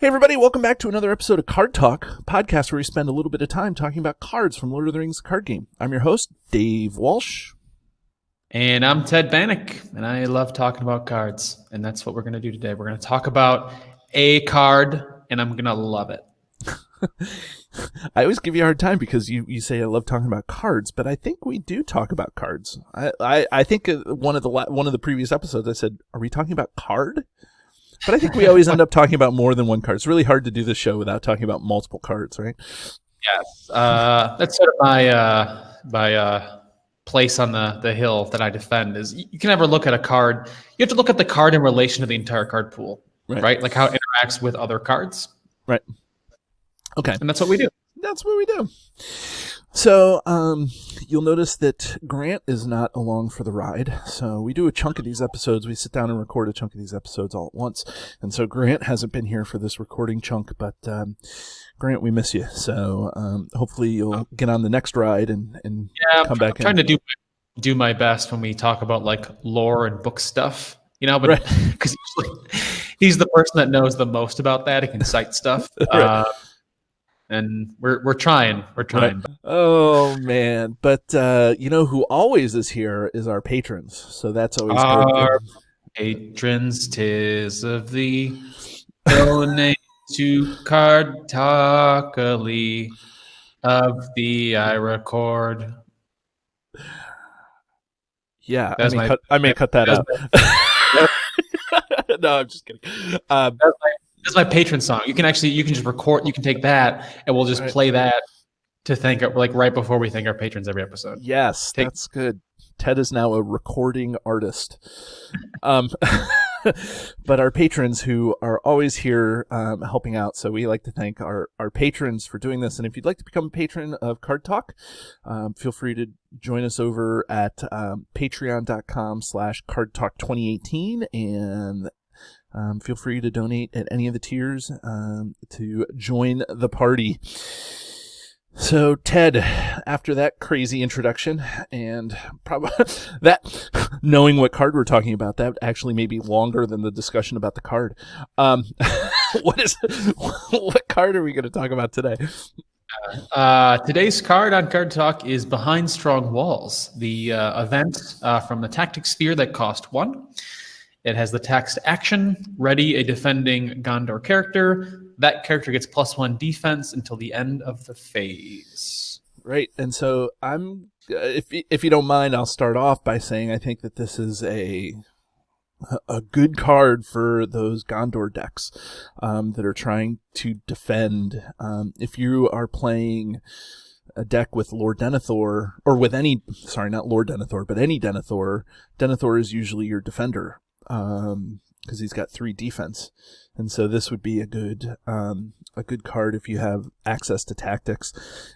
Hey everybody, welcome back to another episode of Card Talk, a podcast where we spend a little bit of time talking about cards from Lord of the Rings card game. I'm your host, Dave Walsh. And I'm Ted Bannock, and I love talking about cards. And that's what we're going to do today. We're going to talk about a card, and I'm going to love it. I always give you a hard time because you say I love talking about cards, but I think we do talk about cards. I think one of the previous episodes I said, are we talking about card? But I think we always end up talking about more than one card. It's really hard to do this show without talking about multiple cards, right? Yes. That's sort of my place on the hill that I defend is you can never look at a card. You have to look at the card in relation to the entire card pool, right? Like how it interacts with other cards. Right. Okay. And that's what we do. That's what we do. So you'll notice that Grant is not along for the ride. So we do a chunk of these episodes. We sit down and record a chunk of these episodes all at once. And so Grant hasn't been here for this recording chunk, but Grant, we miss you. So hopefully you'll get on the next ride and come back. I'm trying to do my best when we talk about like lore and book stuff, but because he's the person that knows the most about that. He can cite stuff. Right. And we're trying. Right. Oh man! But who always is here is our patrons. So that's always our good. Patrons. 'Tis of thee. Donate to Card Talkily. Of thee I record. Yeah, I may cut that out. No, I'm just kidding. That's my patron song. You can just record. You can take that, and we'll just play that to thank, like right before we thank our patrons every episode. Yes, that's good. Ted is now a recording artist. But our patrons who are always here helping out, so we like to thank our patrons for doing this. And if you'd like to become a patron of Card Talk, feel free to join us over at patreon.com/cardtalk2018 and feel free to donate at any of the tiers to join the party. So, Ted, after that crazy introduction and probably that knowing what card we're talking about, that actually may be longer than the discussion about the card. What card are we going to talk about today? Today's card on Card Talk is Behind Strong Walls, the event from the Tactics Sphere that cost 1. It has the text action, ready a defending Gondor character. That character gets +1 defense until the end of the phase. Right. And so if you don't mind, I'll start off by saying I think that this is a good card for those Gondor decks that are trying to defend. If you are playing a deck with Lord Denethor, or with not Lord Denethor, but any Denethor, Denethor is usually your defender. Because he's got 3 defense, and so this would be a good card if you have access to tactics.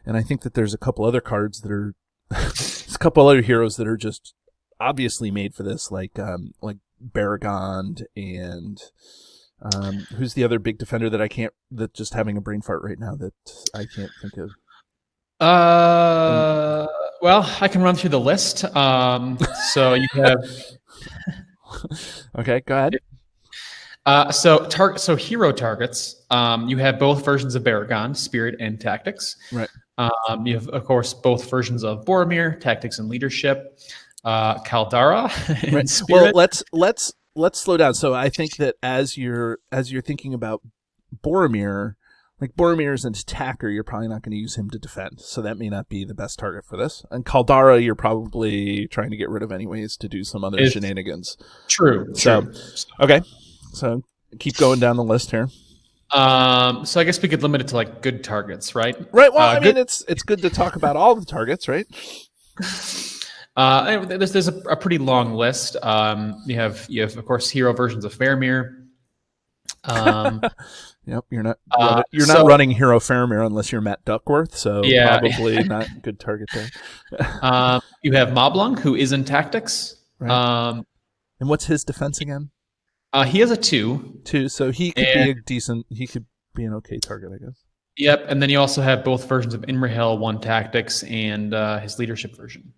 And I think that there's a couple other cards that are there's a couple other heroes that are just obviously made for this, like Baragond and who's the other big defender that just having a brain fart right now that I can't think of. Well, I can run through the list. So you have. Okay, go ahead. So hero targets. You have both versions of Baragond, Spirit and Tactics. Right. You have, of course, both versions of Boromir, Tactics and Leadership. Caldara and right. Spirit. Well, let's slow down. So I think that as you're thinking about Boromir, like Boromir is an attacker, you're probably not going to use him to defend. So that may not be the best target for this. And Caldara, you're probably trying to get rid of anyways to do some other shenanigans. True. Okay. So keep going down the list here. So I guess we could limit it to like good targets, right? Right. Well, I mean, it's good to talk about all the targets, right? There's a pretty long list. You have of course hero versions of Faramir. Yep, you're not running Hero Faramir unless you're Matt Duckworth, so probably not a good target there. You have Moblung, who is in Tactics. Right. And what's his defense again? He has a 2. 2, so he could be an okay target, I guess. Yep, and then you also have both versions of Imrahil, 1 Tactics, and his Leadership version.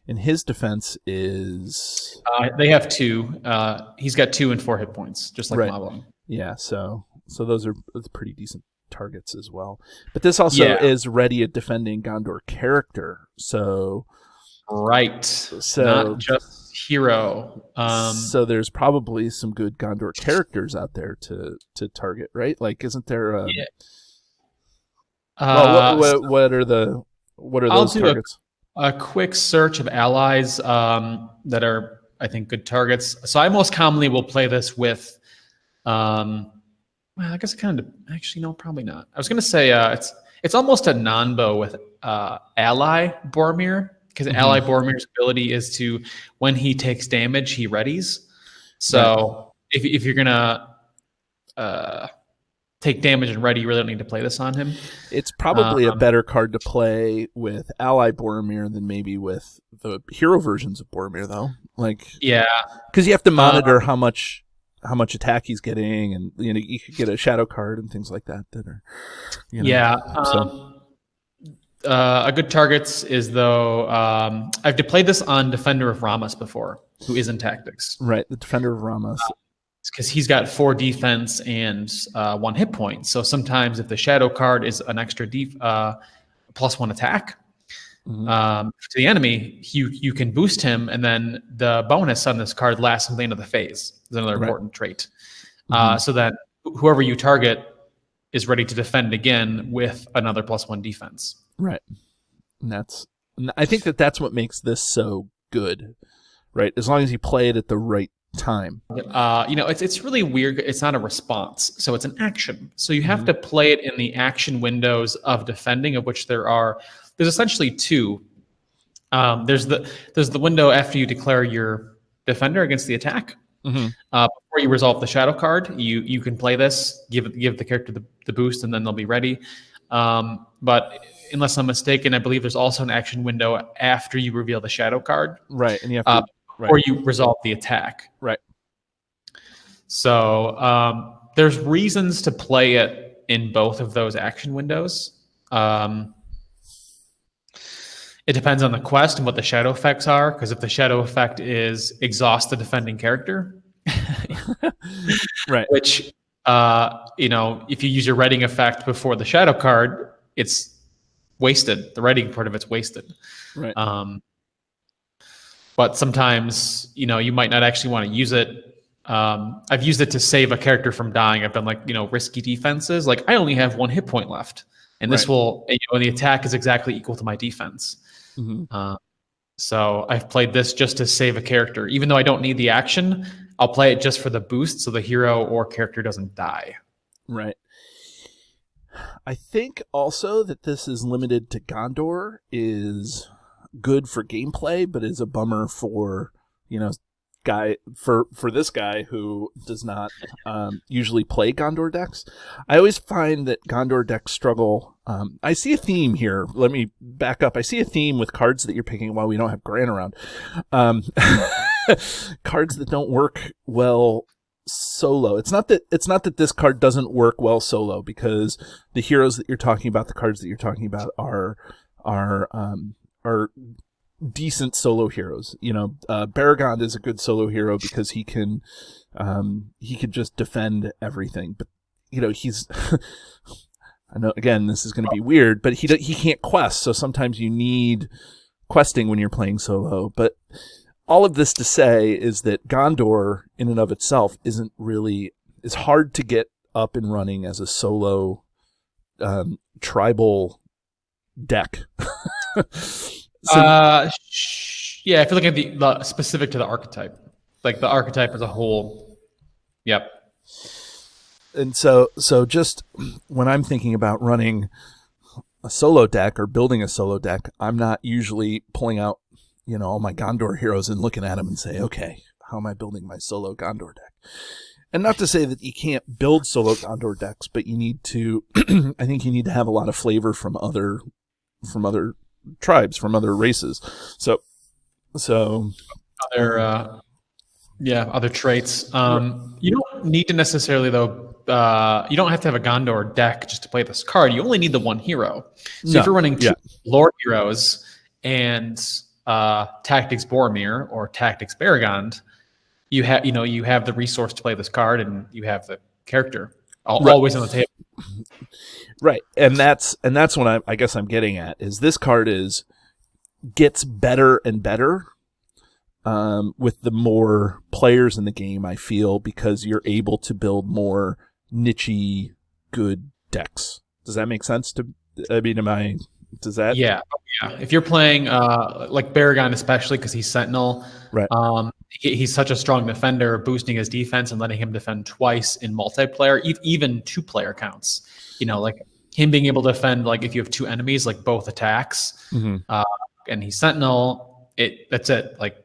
And his defense is... they have 2. He's got 2 and 4 hit points, just like Moblung. Yeah, so So those are pretty decent targets as well. But this also is ready at defending Gondor character. So not just hero. So there's probably some good Gondor characters out there to target, right? Like, isn't there? Well, what are those targets? A quick search of allies that are, I think, good targets. So I most commonly will play this with. Well, I guess actually no, probably not. I was going to say it's almost a non-bow with ally Boromir, because ally Boromir's ability is to, when he takes damage, he readies. So if you're gonna take damage and ready, you really don't need to play this on him. It's probably a better card to play with ally Boromir than maybe with the hero versions of Boromir, though. Like, because you have to monitor how much attack he's getting, and you could get a shadow card and things like that are, a good targets is, though, I've played this on Defender of Rammus before, who is in tactics. Right, the Defender of Rammus. Because he's got 4 defense and 1 hit point. So sometimes if the shadow card is an extra +1 attack to the enemy, you can boost him, and then the bonus on this card lasts until the end of the phase. Is another important trait. So that whoever you target is ready to defend again with another +1 defense. Right. And I think that's what makes this so good, right? As long as you play it at the right time. It's really weird. It's not a response, so it's an action. So you have to play it in the action windows of defending, of which there's essentially 2. There's the window after you declare your defender against the attack. Before you resolve the shadow card, you can play this, give the character the boost, and then they'll be ready. But unless I'm mistaken, I believe there's also an action window after you reveal the shadow card. Right, and you have to. Or you resolve the attack. Right. So there's reasons to play it in both of those action windows. It depends on the quest and what the shadow effects are, because if the shadow effect is exhaust the defending character, right, which if you use your reading effect before the shadow card, it's wasted. The reading part of it's wasted. Right. But sometimes, you might not actually want to use it. I've used it to save a character from dying. I've done risky defenses. Like, I only have 1 hit point left, and this will, the attack is exactly equal to my defense. So I've played this just to save a character. Even though I don't need the action, I'll play it just for the boost, so the hero or character doesn't die. Right. I think also that this is limited to Gondor is good for gameplay, but is a bummer for this guy who does not usually play Gondor decks. I always find that Gondor decks struggle. I see a theme here. Let me back up. I see a theme with cards that you're picking while we don't have Grant around. Cards that don't work well solo. It's not that this card doesn't work well solo, because the heroes that you're talking about, the cards that you're talking about are decent solo heroes. Baragond is a good solo hero because he can just defend everything. But he's I know, again, this is going to be weird, but he can't quest. So sometimes you need questing when you're playing solo. But all of this to say is that Gondor in and of itself is hard to get up and running as a solo tribal deck. If you're looking at the specific to the archetype, like the archetype as a whole. Yep. And so just when I'm thinking about running a solo deck or building a solo deck, I'm not usually pulling out, all my Gondor heroes and looking at them and say, okay, how am I building my solo Gondor deck? And not to say that you can't build solo Gondor decks, but you need to, I think you need to have a lot of flavor from other tribes, from other races. So other traits. You don't need to necessarily, though. You don't have to have a Gondor deck just to play this card. You only need the 1 hero. So if you're running 2 Lord heroes and Tactics Boromir or Tactics Baragond, you have the resource to play this card, and you have the character. Right. always on the table. Right. And that's what I guess I'm getting at is this card gets better and better with the more players in the game, I feel, because you're able to build more niche-y good decks. Does that make sense? Does that? Yeah, yeah. If you're playing like Baragon, especially because he's Sentinel, Right. he's such a strong defender, boosting his defense and letting him defend twice in multiplayer, even 2-player counts. Like him being able to defend, like if you have 2 enemies, like both attacks, and he's Sentinel, that's it. Like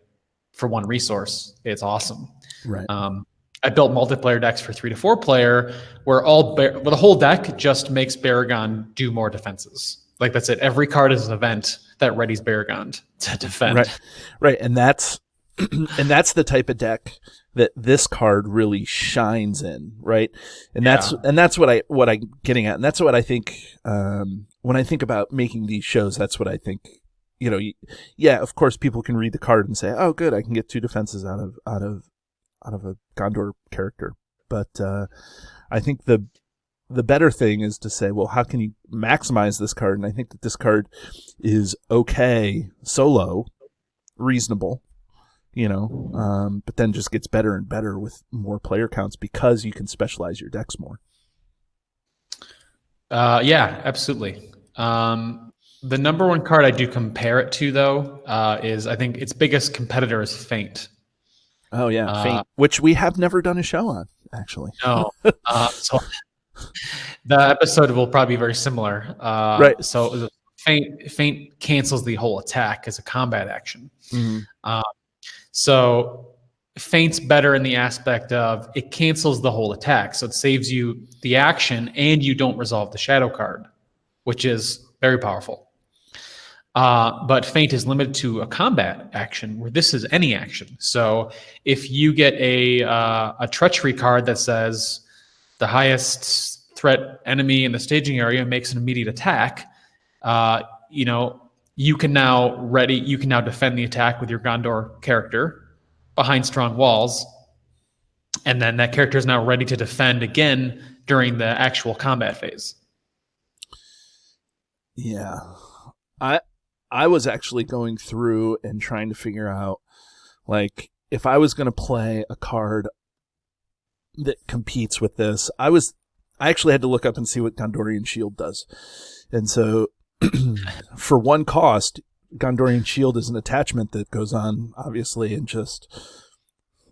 for 1 resource, it's awesome. Right. I built multiplayer decks for 3 to 4 player where the whole deck just makes Baragon do more defenses. Like that's it. Every card is an event that readies Baragon to defend. Right. And that's the type of deck that this card really shines in, right? And that's what I'm getting at. And that's what I think when I think about making these shows, that's what I think. Of course people can read the card and say, "Oh, good, I can get 2 defenses out of a Gondor character." But I think the better thing is to say, well, how can you maximize this card? And I think that this card is okay solo, reasonable, but then just gets better and better with more player counts because you can specialize your decks more. Yeah, absolutely. The number 1 card I do compare it to, though, is I think its biggest competitor is Feint. Oh, yeah, Feint, which we have never done a show on, actually. No. So the episode will probably be very similar. Right. So Feint cancels the whole attack as a combat action. Mm-hmm. So Feint's better in the aspect of it cancels the whole attack. So it saves you the action and you don't resolve the shadow card, which is very powerful. But Feint is limited to a combat action where this is any action. So if you get a treachery card that says the highest threat enemy in the staging area makes an immediate attack, you can now defend the attack with your Gondor character behind strong walls, and then that character is now ready to defend again during the actual combat phase. Yeah. I was actually going through and trying to figure out, like, if I was going to play a card that competes with this, I actually had to look up and see what Gondorian Shield does. And so for 1 cost, Gondorian Shield is an attachment that goes on, obviously, and just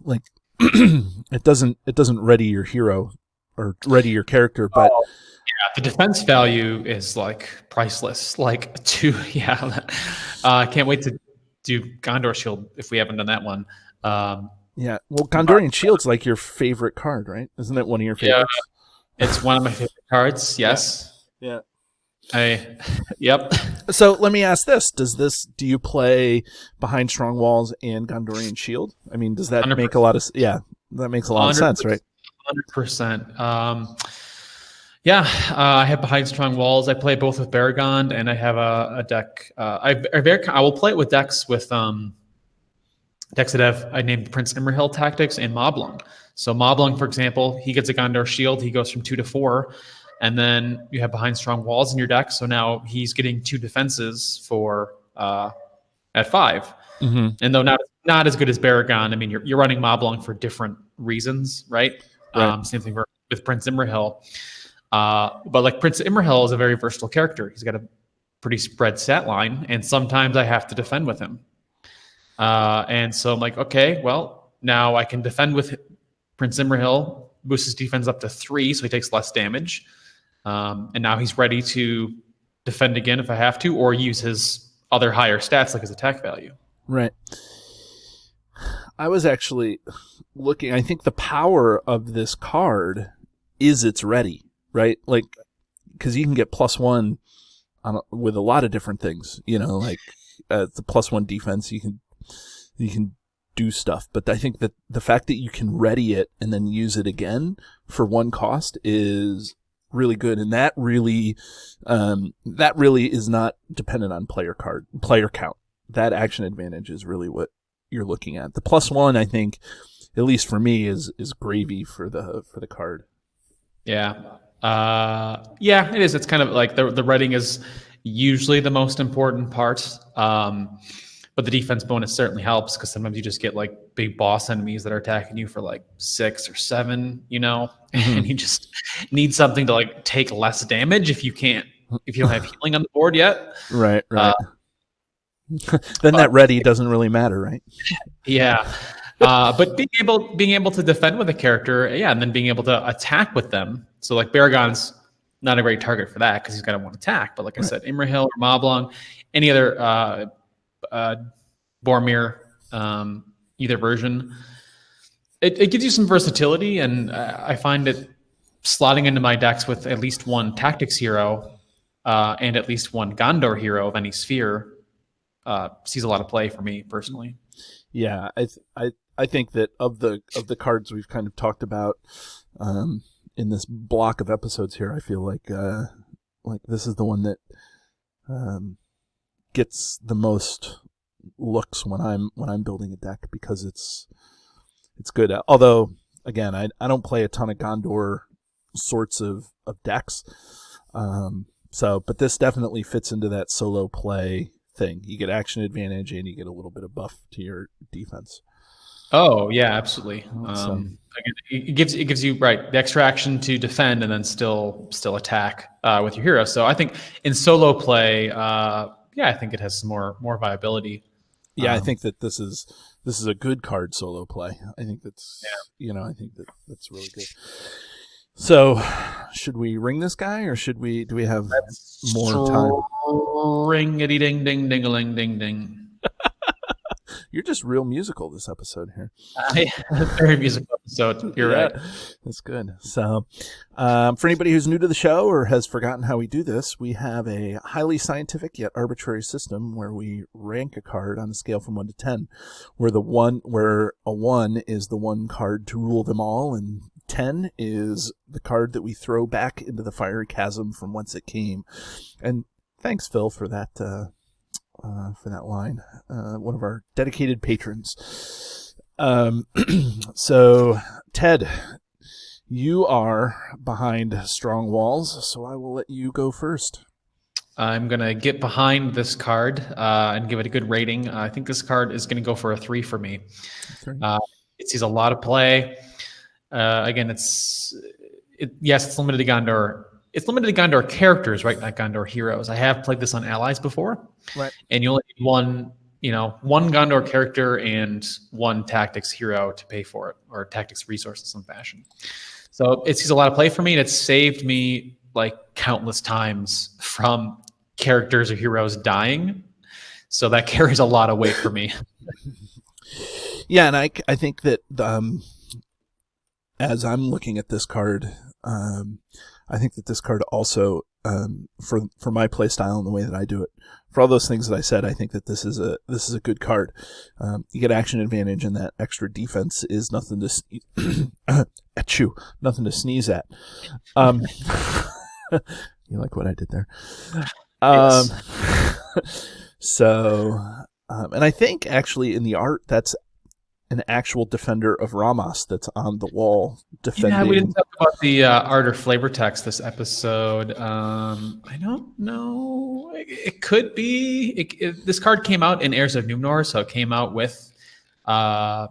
like it doesn't ready your hero or ready your character, but the defense value is like priceless. Like I can't wait to do Gondor Shield if we haven't done that one. Yeah, well, Gondorian Shield's like your favorite card, right? Isn't it one of your favorites? Yeah, it's one of my favorite cards. Yes. Yeah. Yep. So let me ask this: do you play Behind Strong Walls and Gondorian Shield? I mean, does that 100%. make a lot of that makes a lot of sense, right? 100%. I have Behind Strong Walls. I play both with Baragon, and I have a deck. I will play it with decks with decks that have I named Prince Imrahil tactics and Moblung. So Moblung, for example, he gets a Gondor Shield. He goes from 2 to 4. And then you have Behind Strong Walls in your deck, so now he's getting 2 defenses for at 5. Mm-hmm. And though not as good as Baragon, I mean you're running Moblung for different reasons, right? Same thing with Prince Imrahil. But like Prince Imrahil is a very versatile character. He's got a pretty spread stat line, and sometimes I have to defend with him. And so I'm like, okay, well now I can defend with Prince Imrahil, boost his defense up to 3, so he takes less damage. And now he's ready to defend again if I have to, or use his other higher stats like his attack value. Right. I was actually looking. I think the power of this card is it's ready, right? Like, because you can get +1 with a lot of different things. Like the +1 defense, you can do stuff. But I think that the fact that you can ready it and then use it again for 1 cost is really good, and that really is not dependent on player count. That action advantage is really what you're looking at. The +1, I think, at least for me, is gravy for the card. Yeah. Yeah, it is. It's kind of like the writing is usually the most important part. But the defense bonus certainly helps because sometimes you just get like big boss enemies that are attacking you for like 6 or 7, and you just need something to like take less damage if you don't have healing on the board yet. Right. Uh, Then that but ready doesn't really matter, right? yeah. But being able to defend with a character, yeah, and then being able to attack with them. So like Baragon's not a great target for that because he's got to one attack. But like I said, Imrahil or Moblong, any other Boromir, either version, it gives you some versatility, and I find it slotting into my decks with at least one tactics hero and at least one Gondor hero of any sphere sees a lot of play for me personally. Yeah, I think that of the cards we've kind of talked about in this block of episodes here, I feel like this is the one that gets the most looks when I'm building a deck because it's good. Although again, I don't play a ton of Gondor sorts of decks, but this definitely fits into that solo play thing. You get action advantage and you get a little bit of buff to your defense. Oh yeah, absolutely. Again, it gives you the extra action to defend and then still attack with your hero. So I think in solo play, I think it has some more viability. Yeah, I think that this is a good card solo play. I think that's I think that's really good. So, should we ring this guy, or do we have more time? Ring-a-ding ding ding ding a ling ding ding. You're just real musical this episode here. Very musical episode. You're right. That's good. So, for anybody who's new to the show or has forgotten how we do this, we have a highly scientific yet arbitrary system where we rank a card on a scale from 1 to 10, where a 1 is the one card to rule them all, and 10 is the card that we throw back into the fiery chasm from whence it came. And thanks, Phil, for that line. One of our dedicated patrons. So, Ted, you are behind strong walls, so I will let you go first. I'm going to get behind this card and give it a good rating. I think this card is going to go for a 3 for me. It sees a lot of play. Again, it's limited to Gondor. It's limited to Gondor characters, right? Not Gondor heroes. I have played this on allies before, right? And you only need one Gondor character and one tactics hero to pay for it, or tactics resource in some fashion. So it sees a lot of play for me, and it's saved me like countless times from characters or heroes dying. So that carries a lot of weight for me. Yeah, and I think that as I'm looking at this card, I think that this card also, for my play style and the way that I do it, for all those things that I said, I think that this is a good card. You get action advantage, and that extra defense is nothing to sneeze at. You like what I did there? Yes. So, and I think actually in the art that's an actual defender of Ramos that's on the wall defending. Yeah, we didn't talk about the art or flavor text this episode. I don't know. It could be. This card came out in Heirs of Numenor, so it came out with Hero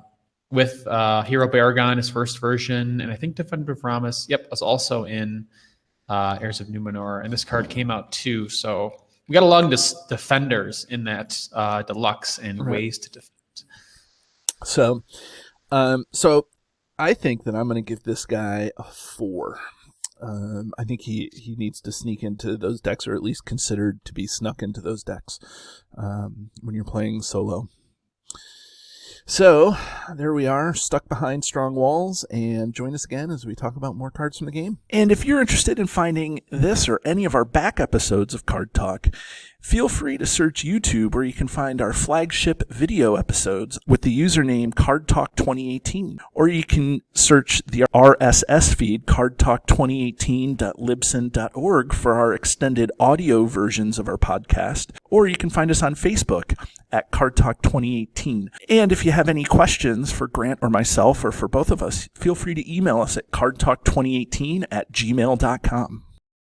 Baragon, his first version, and I think Defender of Ramos. Yep, was also in Heirs of Numenor, and this card came out too. So we got a lot of defenders in that deluxe and ways to defend. So I think that I'm going to give this guy a 4. I think he needs to sneak into those decks, or at least considered to be snuck into those decks when you're playing solo. So there we are, stuck behind strong walls, and join us again as we talk about more cards from the game. And if you're interested in finding this or any of our back episodes of Card Talk, feel free to search YouTube, where you can find our flagship video episodes with the username Card Talk 2018. Or you can search the RSS feed, cardtalk2018.libsyn.org, for our extended audio versions of our podcast. Or you can find us on Facebook at Card Talk 2018. And if you have any questions for Grant or myself or for both of us, feel free to email us at cardtalk2018 at gmail.com.